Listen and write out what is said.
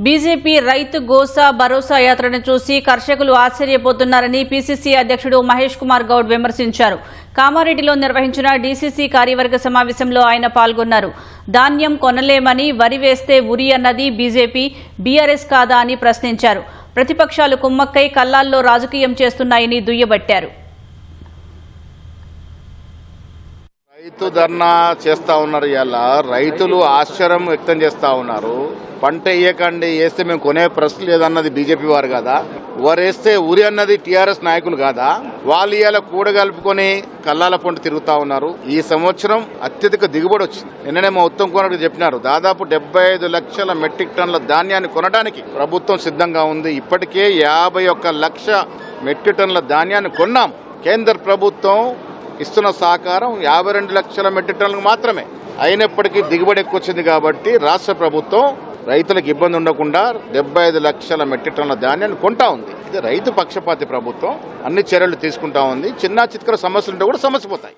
BJP రైతు గోసా భరోసా యాత్రను చూసి కర్షకులు ఆశ్చర్యపోతున్నారని పీసీసీ అధ్యక్షుడు మహేష్ కుమార్ గౌడ్ విమర్శించారు. కామారెడ్డిలో నిర్వహించిన డీసీసీ కార్యవర్గ సమావేశంలో ఆయన పాల్గొన్నారు. ధాన్యం కొనలేమని, వరి వేస్తే ఉరి అన్నది బీజేపీ, బీఆర్ఎస్ కాదా అని ప్రశ్నించారు. ప్రతిపక్షాలు కుమ్మక్కై కల్లాల్లో రాజకీయం చేస్తున్నాయని దుయ్యబట్టారు. రైతు ధర్నా చేస్తా ఉన్నారు. ఇలా రైతులు ఆశ్చర్యం వ్యక్తం చేస్తా ఉన్నారు. పంట వేయకండి, వేస్తే మేము కొనే ప్రశ్న లేదన్నది బీజేపీ వారు కాదా? వారేస్తే ఊరి అన్నది టీఆర్ఎస్ నాయకులు కాదా? వాళ్ళు ఇలా కూడగలుపుకొని కల్లాల పొంట తిరుగుతా ఉన్నారు. ఈ సంవత్సరం అత్యధిక దిగుబడి వచ్చింది. నిన్ననే మా ఉత్తమ్ కుమార్ చెప్పినారు, దాదాపు 75 లక్షల మెట్రిక్ టన్నుల ధాన్యాన్ని కొనడానికి ప్రభుత్వం సిద్ధంగా ఉంది. ఇప్పటికే 51 లక్ష మెట్రిక్ టన్నుల ధాన్యాన్ని కొన్నాం. కేంద్ర ప్రభుత్వం ఇస్తున్న సహకారం 52 లక్షల మెట్రిక్ టన్నులకు మాత్రమే. అయినప్పటికీ దిగుబడి ఎక్కువ వచ్చింది కాబట్టి రాష్ట్ర ప్రభుత్వం రైతులకు ఇబ్బంది ఉండకుండా 75 లక్షల మెట్రిక్ టన్నుల ధాన్యాన్ని కొంటా ఉంది. ఇది రైతు పక్షపాతి ప్రభుత్వం. అన్ని చర్యలు తీసుకుంటా ఉంది. చిన్న చిత్కర సమస్యలుంటే కూడా సమస్య పోతాయి.